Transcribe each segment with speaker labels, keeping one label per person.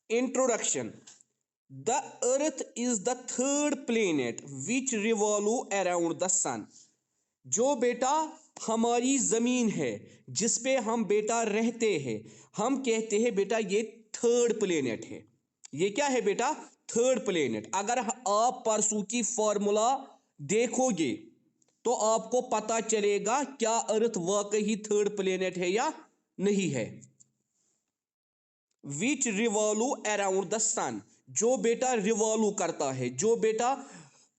Speaker 1: Introduction. The earth is the third planet which revolve around the sun. जो बेटा हमारी जमीन है जिस पे हम बेटा रहते हैं, हम कहते हैं बेटा ये थर्ड प्लेनेट है। ये क्या है बेटा? Third planet. अगर आप परसों की फॉर्मूला देखोगे तो आपको पता चलेगा क्या अर्थ वाकई थर्ड प्लेनेट है या नहीं है। विच रिवॉल्व अराउंड द सन, जो बेटा रिवॉल्व करता है, जो बेटा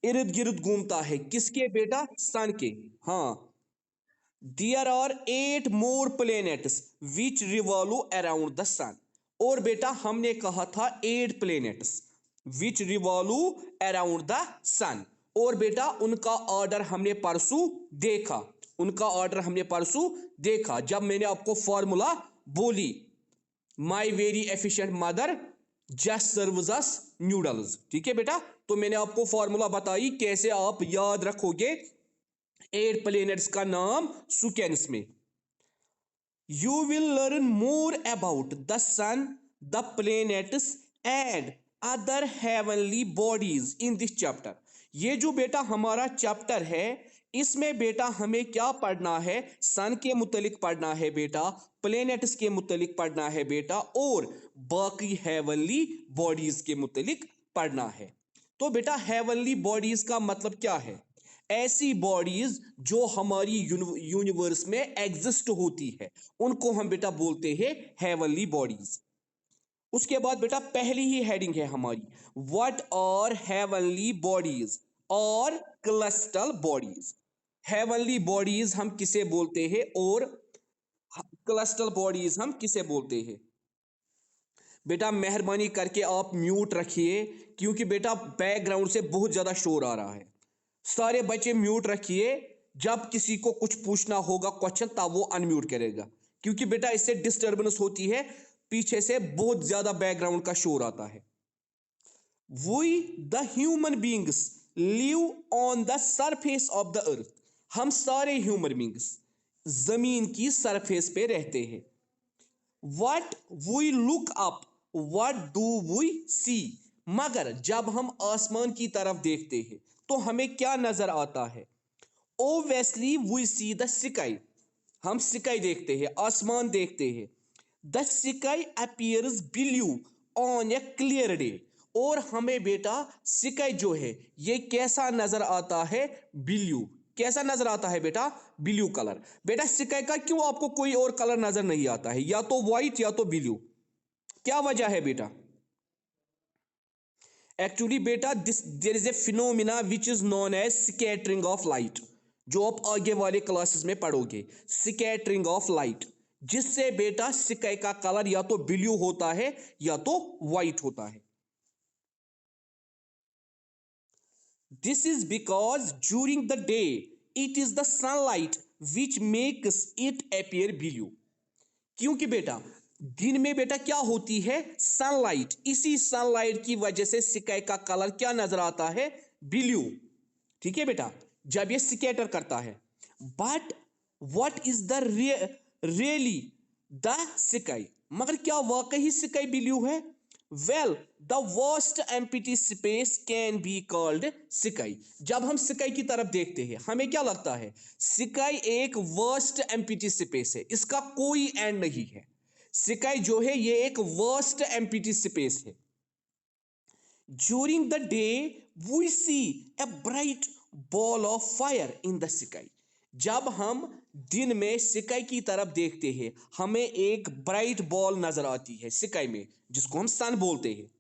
Speaker 1: इर्द गिर्द घूमता है, किसके बेटा? सन के। हाँ, there are 8 more planets which revolve around the sun. और बेटा हमने कहा था 8 planets which revolve around the sun. और बेटा उनका ऑर्डर हमने परसों देखा, उनका ऑर्डर हमने परसों देखा जब मैंने आपको फॉर्मूला बोली, my very efficient mother just serves us noodles. ठीक है बेटा, तो मैंने आपको फॉर्मूला बताई कैसे आप याद रखोगे 8 प्लेनेट्स का नाम सुकेंस में। You will learn more about the sun, the planets and other heavenly bodies in this chapter. ये जो बेटा हमारा चैप्टर है, इसमें बेटा हमें क्या पढ़ना है? सन के मुतलिक पढ़ना है बेटा, प्लेनेट्स के मुतलिक पढ़ना है बेटा, और बाकी हेवनली बॉडीज के मुतलिक पढ़ना है। तो बेटा हेवनली बॉडीज का मतलब क्या है? ऐसी बॉडीज जो हमारी यूनिवर्स में एग्जिस्ट होती है, उनको हम बेटा बोलते हैं हेवनली बॉडीज। उसके बाद बेटा पहली ही हेडिंग है हमारी, व्हाट आर हेवनली बॉडीज और क्लस्टल बॉडीज। हेवनली बॉडीज हम किसे बोलते हैं और क्लस्टल बॉडीज हम किसे बोलते हैं? बेटा मेहरबानी करके आप म्यूट रखिए, क्योंकि बेटा बैकग्राउंड से बहुत ज्यादा शोर आ रहा है। सारे बच्चे म्यूट रखिए, जब किसी को कुछ पूछना होगा क्वेश्चन तब वो अनम्यूट करेगा, क्योंकि बेटा इससे डिस्टरबेंस होती है, पीछे से बहुत ज्यादा बैकग्राउंड का शोर आता है। We the human beings live on the surface of the earth. हम सारे ह्यूमन बींग्स जमीन की सरफेस पे रहते हैं। What we look up, what do we see. मगर जब हम आसमान की तरफ देखते हैं तो हमें क्या नजर आता है? ओवेसली वी सी द स्काई। हम स्काई देखते हैं, आसमान देखते हैं। The sky appears blue on A clear day. और हमें बेटा स्काई जो है ये कैसा नजर आता है? ब्लू। कैसा नजर आता है बेटा? Blue colour. बेटा स्काई का क्यों आपको कोई और कलर नजर नहीं आता है? या तो व्हाइट या तो ब्लू, क्या वजह है बेटा? एक्चुअली बेटा this there is a phenomena which is known as scattering of light, जो आप आगे वाले क्लासेस में पढ़ोगे, स्कैटरिंग ऑफ लाइट, जिससे बेटा स्काई का कलर या तो ब्लू होता है या तो व्हाइट होता है। This is because during the day it is the sunlight which makes it appear blue. क्योंकि बेटा दिन में बेटा क्या होती है? सनलाइट। इसी सनलाइट की वजह से स्काई का कलर क्या नजर आता है? ब्लू। ठीक है बेटा, जब ये स्कैटर करता है। But what is the really the sky. मगर क्या वाकई स्काई ब्लू है? Well the vast empty space can be called sky. जब हम स्काई की तरफ देखते हैं हमें क्या लगता है? स्काई एक वास्ट एम्प्टी स्पेस है, इसका कोई एंड नहीं है। स्काई जो है ये एक वास्ट एम्प्टी स्पेस है। During the day, we see a bright ball of fire in the sky. जब हम दिन में स्काई की तरफ देखते हैं हमें एक ब्राइट बॉल नजर आती है स्काई में, जिसको हम सन बोलते हैं।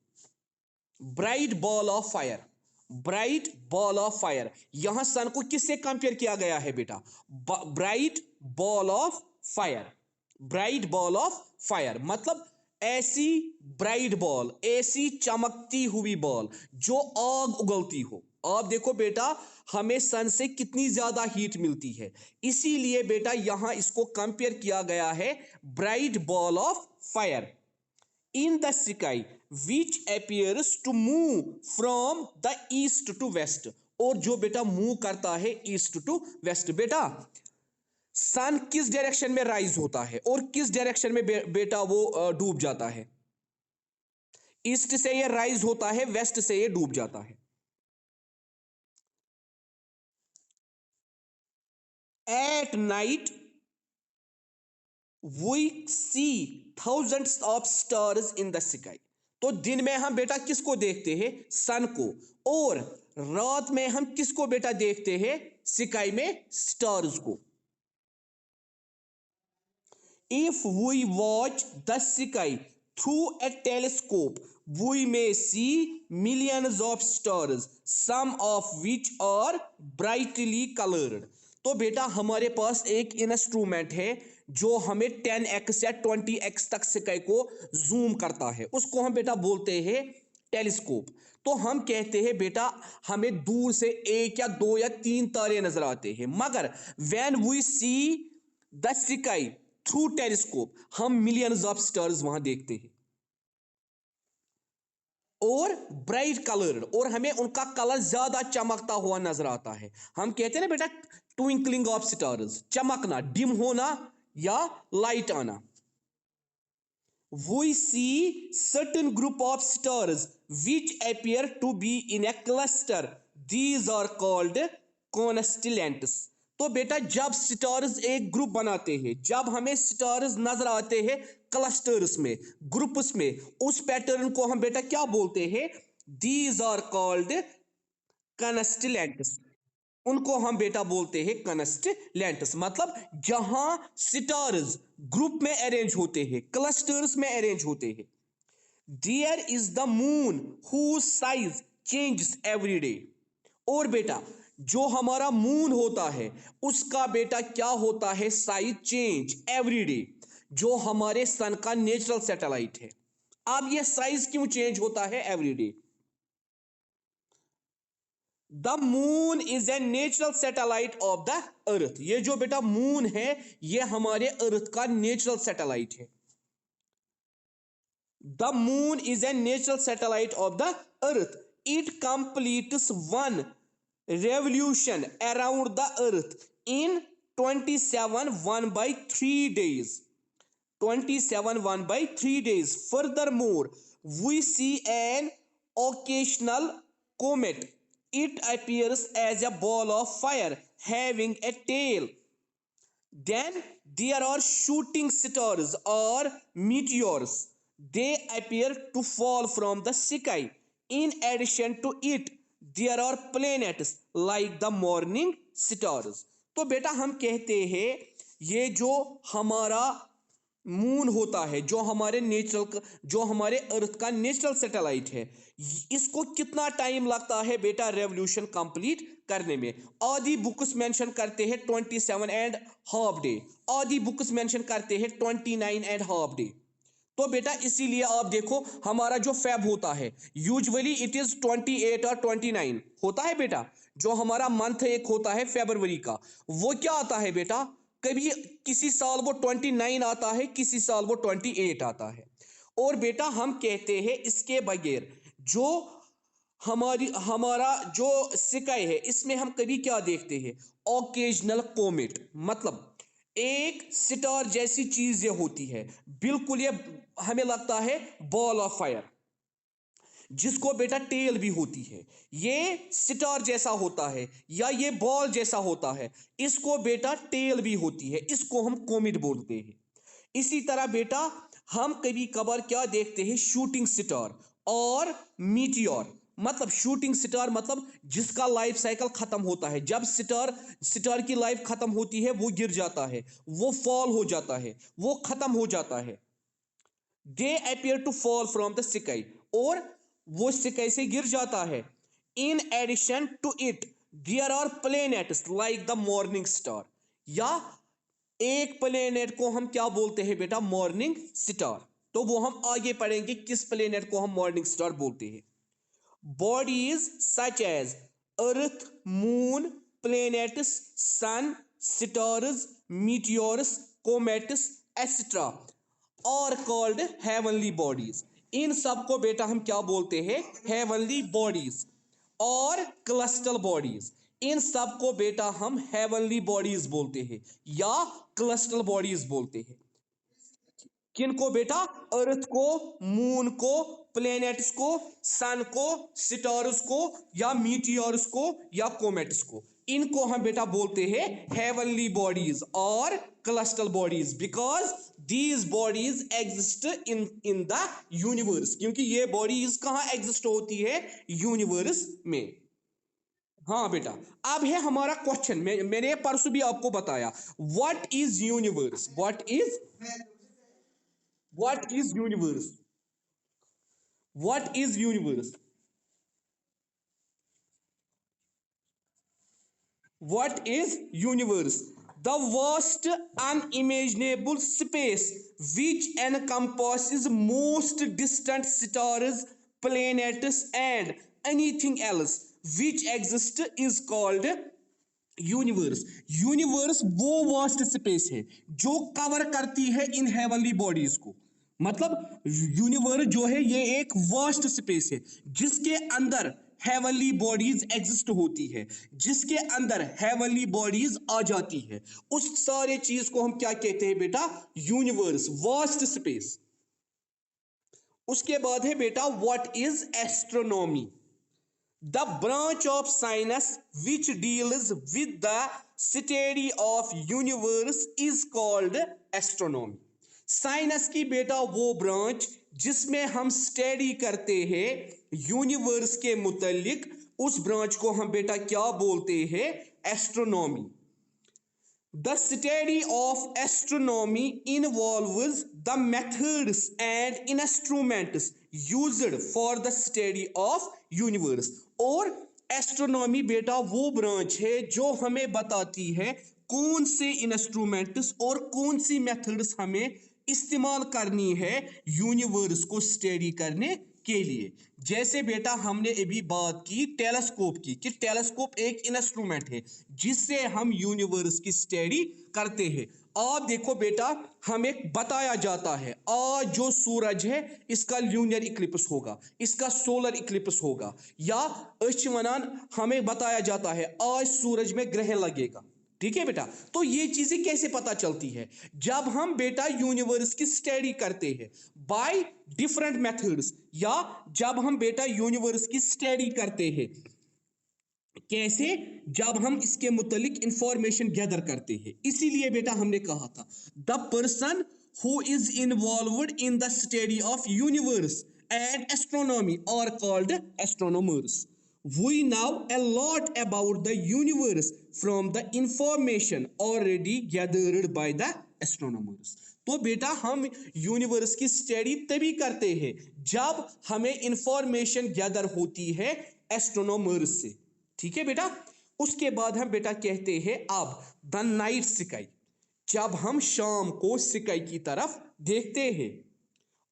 Speaker 1: Bright ball of fire, bright ball of fire. यहां सन को किससे कंपेयर किया गया है बेटा? Bright ball of fire. Bright ball of fire मतलब ऐसी ब्राइट बॉल, ऐसी चमकती हुई बॉल जो आग उगलती हो। आप देखो बेटा हमें सन से कितनी ज्यादा हीट मिलती है, इसीलिए बेटा यहां इसको कंपेयर किया गया है bright ball of fire in the sky which appears to move from the east to west। और जो बेटा मूव करता है ईस्ट टू वेस्ट। बेटा सन किस डायरेक्शन में राइज होता है और किस डायरेक्शन में बेटा वो डूब जाता है? ईस्ट से ये राइज होता है, वेस्ट से ये डूब जाता है। At night we see thousands of stars in the sky. तो दिन में हम बेटा किसको देखते हैं? सन को। और रात में हम किसको बेटा देखते हैं? स्काई में स्टार्स को। If we watch the sky through a telescope, we may see millions of stars, some of which are brightly colored. तो बेटा हमारे पास एक इंस्ट्रूमेंट है जो हमें 10x या 20x तक स्काई को जूम करता है, उसको हम बेटा बोलते हैं टेलीस्कोप। तो हम कहते हैं बेटा हमें दूर से एक या दो या तीन तारे नजर आते हैं, मगर when we see the sky through telescope हम मिलियंस ऑफ स्टार्स वहां देखते हैं, और ब्राइट कलर्ड, और हमें उनका कलर ज्यादा चमकता हुआ नजर आता है। हम कहते हैं ना बेटा ट्विंकलिंग ऑफ स्टार्स, चमकना, डिम होना या लाइट आना। We see certain group of stars which appear to be in a cluster. These are called constellations. तो बेटा जब स्टार्स एक ग्रुप बनाते हैं, जब हमें स्टार्स नजर आते हैं क्लस्टर्स में, ग्रुप्स में, उस पैटर्न को हम बेटा क्या बोलते हैं? These are called constellations। उनको हम बेटा बोलते हैं कनस्टेलेंट्स। मतलब जहां स्टार्स ग्रुप में अरेंज होते हैं, क्लस्टर्स में अरेंज होते हैं। There is the moon who size changes every day. और बेटा जो हमारा मून होता है उसका बेटा क्या होता है? Size change every day. जो हमारे सन का नेचुरल सैटेलाइट है, अब ये साइज क्यों चेंज होता है every day? The moon is a natural satellite of the अर्थ। ये जो बेटा मून है ये हमारे अर्थ का नेचुरल सैटेलाइट है। The moon is a natural satellite of the earth. It completes one revolution around the earth in 27 1 by 3 days। 27 1 by 3 days। Furthermore, we see an occasional comet. It appears as a ball of fire having a tail। Then there are shooting stars or meteors. They appear to fall from the sky. In addition to it, there are planets like the morning stars। तो बेटा हम कहते हैं ये जो हमारा moon होता है, जो हमारे अर्थ का नेचुरल सैटेलाइट है, इसको कितना टाइम लगता है बेटा रेवोल्यूशन कंप्लीट करने में? आदि बुक्स मेंशन करते हैं 27.5 डे, आदि बुक्स मेंशन करते हैं 29.5 डे। तो बेटा इसीलिए आप देखो हमारा जो फेब होता है यूजुअली इट इज 28 और 29 होता है बेटा। जो हमारा मंथ एक होता है फरवरी का, वो क्या आता है बेटा? कभी किसी साल वो 29 आता है, किसी साल वो 28 आता है। और बेटा हम कहते हैं इसके बगैर जो हमारा जो स्काई है इसमें हम कभी क्या देखते हैं? Occasional comet. मतलब एक स्टार जैसी चीज ये होती है, बिल्कुल ये हमें लगता है बॉल ऑफ फायर, जिसको बेटा टेल भी होती है। ये स्टार जैसा होता है या ये बॉल जैसा होता है, इसको बेटा टेल भी होती है, इसको हम कोमेट बोलते हैं। इसी तरह बेटा हम कभी कभार क्या देखते हैं? शूटिंग स्टार और मीटियोर। मतलब शूटिंग स्टार मतलब जिसका लाइफ साइकिल खत्म होता है, जब स्टार की लाइफ खत्म होती है वो गिर जाता है, वो फॉल हो जाता है, वो खत्म हो जाता है। They appear to fall from the sky, और वो स्काई से गिर जाता है। In addition to it there are planets like the morning star. या एक प्लेनेट को हम क्या बोलते हैं बेटा? Morning star. तो वो हम आगे पढ़ेंगे किस प्लेनेट को हम मॉर्निंग स्टार बोलते हैं। Bodies such as earth, moon, planets, sun, stars, meteors, comets etcetera are called heavenly bodies. इन सब को बेटा हम क्या बोलते हैं? हेवनली बॉडीज और क्लस्टल बॉडीज। इन सब को बेटा हम हेवनली बॉडीज बोलते हैं या क्लस्टल बॉडीज बोलते हैं। किनको बेटा? अर्थ को, मून को, प्लेनेट्स को, सन को, स्टार्स को, या मीटियोर्स को, या कोमेट्स को। इनको हम बेटा बोलते हैं हेवनली बॉडीज और celestial bodies, because these bodies exist in the universe, क्योंकि ये बॉडीज कहां एग्जिस्ट होती है? यूनिवर्स में। हाँ बेटा, अब है हमारा क्वेश्चन। मैंने परसों भी आपको बताया, what is universe? What is universe? What is universe? What is universe? The vast unimaginable space which encompasses most distant stars, planets and anything else which exists is called universe. Universe वो vast space है जो cover करती है इन heavenly bodies को। मतलब universe जो है ये एक वास्ट स्पेस है जिसके अंदर हेवनली बॉडीज एग्जिस्ट होती है, जिसके अंदर हेवनली बॉडीज आ जाती है। उस सारे चीज को हम क्या कहते हैं बेटा? Universe, vast space. उसके बाद है बेटा what is astronomy? The branch of science which deals with the study of universe is called astronomy. Science की बेटा वो ब्रांच जिसमें हम स्टडी करते हैं यूनिवर्स के मुतालिक, उस ब्रांच को हम बेटा क्या बोलते हैं? Astronomy. The study of astronomy involves the methods and instruments used for the study of universe। और एस्ट्रोनॉमी बेटा वो ब्रांच है जो हमें बताती है कौन से इंस्ट्रूमेंट्स और कौन सी मेथड्स हमें इस्तेमाल करनी है यूनिवर्स को स्टडी करने के लिए। जैसे बेटा हमने अभी बात की टेलीस्कोप की, कि टेलीस्कोप एक इंस्ट्रूमेंट है जिससे हम यूनिवर्स की स्टडी करते हैं। अब देखो बेटा, हमें बताया जाता है आज जो सूरज है इसका ल्यूनर इक्लिप्स होगा, इसका सोलर इक्लिप्स होगा, या हमें बताया जाता है आज सूरज में ग्रहण लगेगा। ठीक है बेटा, तो ये चीजें कैसे पता चलती है? जब हम बेटा यूनिवर्स की स्टडी करते हैं बाय डिफरेंट मेथड्स, या जब हम बेटा यूनिवर्स की स्टडी करते हैं कैसे? जब हम इसके मुतालिक इंफॉर्मेशन गैदर करते हैं। इसीलिए बेटा हमने कहा था the person who is involved in the study of universe and astronomy are called astronomers. We know a lot about the universe from the information already gathered by the astronomers। तो बेटा हम यूनिवर्स की study तभी करते हैं जब हमें information gather होती है एस्ट्रोनॉमर्स से। ठीक है बेटा, उसके बाद हम बेटा कहते हैं अब द नाइट स्काई। जब हम शाम को स्काई की तरफ देखते हैं,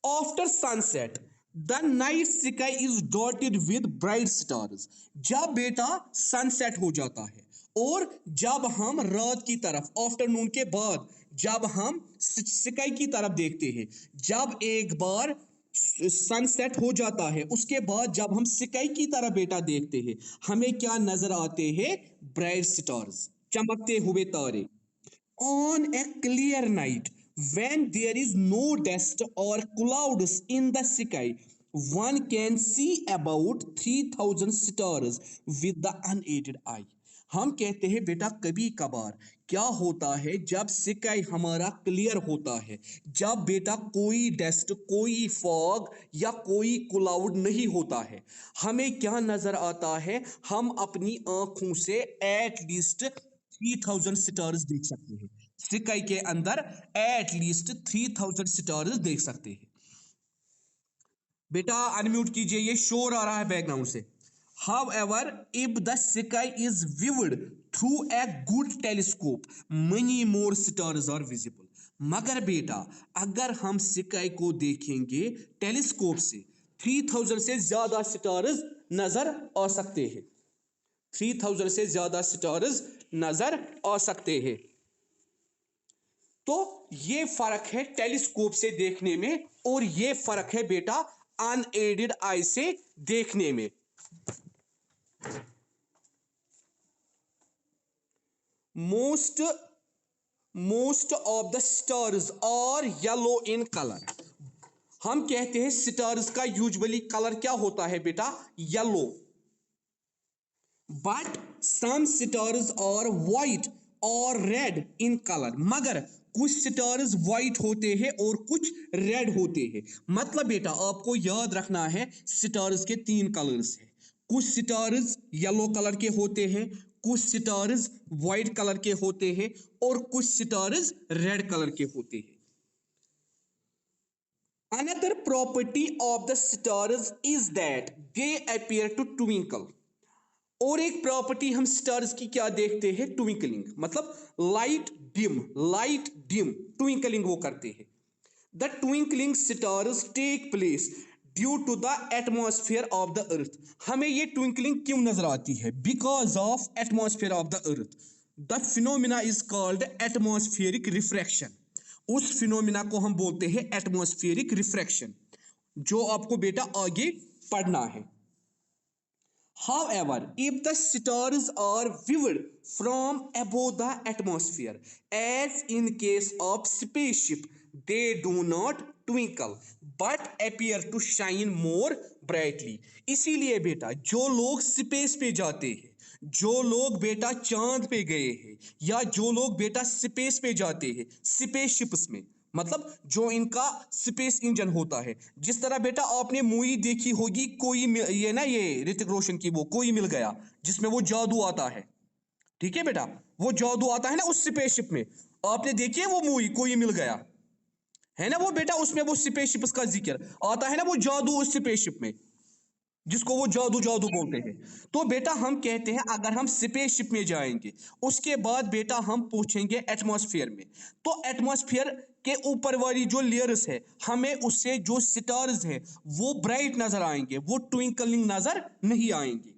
Speaker 1: after sunset the night sky is dotted with bright stars. जब बेटा सनसेट हो जाता है और जब हम रात की तरफ, आफ्टरनून के बाद जब हम स्काई की तरफ देखते हैं, जब एक बार सनसेट हो जाता है उसके बाद जब हम स्काई की तरफ बेटा देखते हैं, हमें क्या नजर आते हैं? ब्राइट स्टार्स, चमकते हुए तारे। On a clear night, when there is no dust or clouds in the sky, one can see about 3000 stars with the unaided eye। हम कहते हैं बेटा कभी कभार क्या होता है जब स्काई हमारा क्लियर होता है, जब बेटा कोई डस्ट, कोई फॉग या कोई क्लाउड नहीं होता है, हमें क्या नजर आता है? हम अपनी आंखों से एट लीस्ट 3000 स्टार्स देख सकते हैं। स्काई के अंदर एट लीस्ट 3000 स्टार्स देख सकते हैं। बेटा अनम्यूट कीजिए, ये शोर आ रहा है बैकग्राउंड से। However, if the sky is viewed through a good telescope, many more stars are visible। मगर बेटा अगर हम स्काई को देखेंगे टेलीस्कोप से, 3000 से ज्यादा स्टार्स नजर आ सकते हैं। 3000 से ज्यादा स्टार्स नजर आ सकते हैं। तो ये फर्क है टेलीस्कोप से देखने में और ये फर्क है बेटा अनएडेड आई से देखने में। Most most of the stars are yellow in colour. हम कहते हैं स्टार्स का यूजुअली कलर क्या होता है बेटा, yellow. But some stars are white और रेड इन कलर, मगर कुछ स्टार्स वाइट होते हैं और कुछ रेड होते हैं। मतलब बेटा आपको याद रखना है स्टार्स के तीन कलर्स हैं। कुछ स्टार्स येलो कलर के होते हैं, कुछ स्टार्स वाइट कलर के होते हैं और कुछ स्टार्स रेड कलर के होते हैं। Another property of the stars is that they appear to twinkle। और एक प्रॉपर्टी हम स्टार्स की क्या देखते हैं, ट्विंकलिंग, मतलब लाइट डिम ट्विंकलिंग वो करते हैं। The twinkling stars take place due to the atmosphere of the earth. हमें ये ट्विंकलिंग क्यों नजर आती है, because of atmosphere of the earth. The phenomena is called atmospheric refraction. उस फिनोमिना को हम बोलते हैं एटमॉस्फेरिक रिफ्रैक्शन, जो आपको बेटा आगे पढ़ना है। However, if the stars are viewed from above the atmosphere, as in case of spaceship, they do not twinkle but appear to shine more brightly। इसीलिए बेटा जो लोग स्पेस पे जाते हैं, जो लोग बेटा चांद पे गए हैं, या जो लोग बेटा स्पेस पे जाते हैं स्पेसशिप्स में, मतलब जो इनका स्पेस इंजन होता है। जिस तरह बेटा आपने मूवी देखी होगी कोई ये ना, ये ऋतिक रोशन की वो कोई मिल गया, जिसमें वो जादू आता है। ठीक है बेटा, वो जादू आता है ना उस स्पेसशिप में। आपने देखी है वो मूवी कोई मिल गया, है ना वो बेटा, उसमें वो स्पेसशिप का जिक्र आता है ना, वो जादू उस स्पेसशिप में, जिसको वो जादू जादू बोलते हैं। तो बेटा हम कहते हैं अगर हम स्पेसशिप में जाएंगे, उसके बाद बेटा हम पहुंचेंगे एटमॉस्फेयर में, तो एटमॉस्फेयर के ऊपर वाली जो लेयर्स है, हमें उससे जो स्टार्स है वो ब्राइट नजर आएंगे, वो ट्विंकलिंग नजर नहीं आएंगे।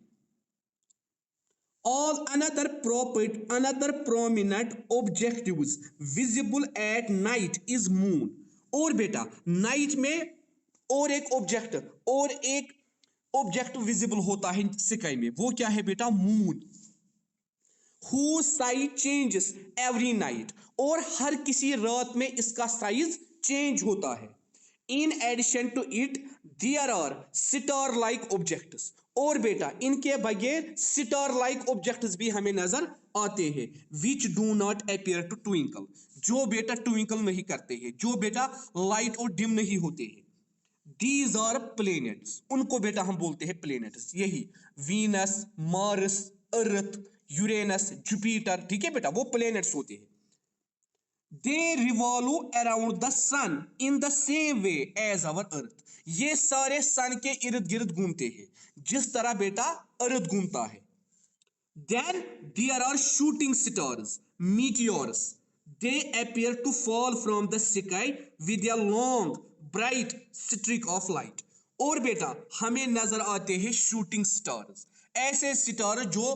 Speaker 1: All another prominent objectives visible at night is moon। और बेटा नाइट में और एक ऑब्जेक्ट विजिबल होता है स्काई में, वो क्या है बेटा, moon. whose size changes every night। और हर किसी रात में इसका साइज चेंज होता है। In addition to it there are star like objects. और बेटा इनके बगैर स्टार लाइक ऑब्जेक्ट्स भी हमें नजर आते हैं, which do not appear to twinkle, जो बेटा ट्विंकल नहीं करते हैं, जो बेटा लाइट और डिम नहीं होते हैं। दीज आर प्लेनेट्स, उनको बेटा हम बोलते हैं प्लेनेट्स, यही Venus, Mars, Earth, Uranus, Jupiter. ठीक है बेटा, वो प्लेनेट्स होते हैं। They revolve around the sun in the same way as our earth. ये सारे सन के इर्द गिर्द घूमते हैं जिस तरह बेटा अर्थ घूमता है। Then there are shooting stars, meteors। They appear to fall from the sky with a long, bright streak of light। और बेटा हमें नजर आते हैं शूटिंग स्टार्स, ऐसे सितारे जो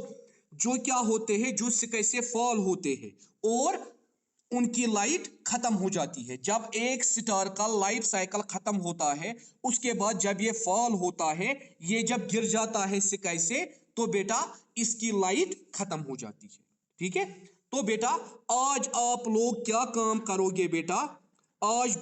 Speaker 1: जो क्या होते हैं, जो स्काई से फॉल होते हैं और उनकी लाइट खत्म हो जाती है। जब एक स्टार का लाइफ साइकिल खत्म होता है, उसके बाद जब ये फॉल होता है, ये जब गिर जाता है स्काई से, तो बेटा इसकी लाइट खत्म हो जाती है। ठीक है, तो बेटा आज आप लोग क्या काम करोगे बेटा, आज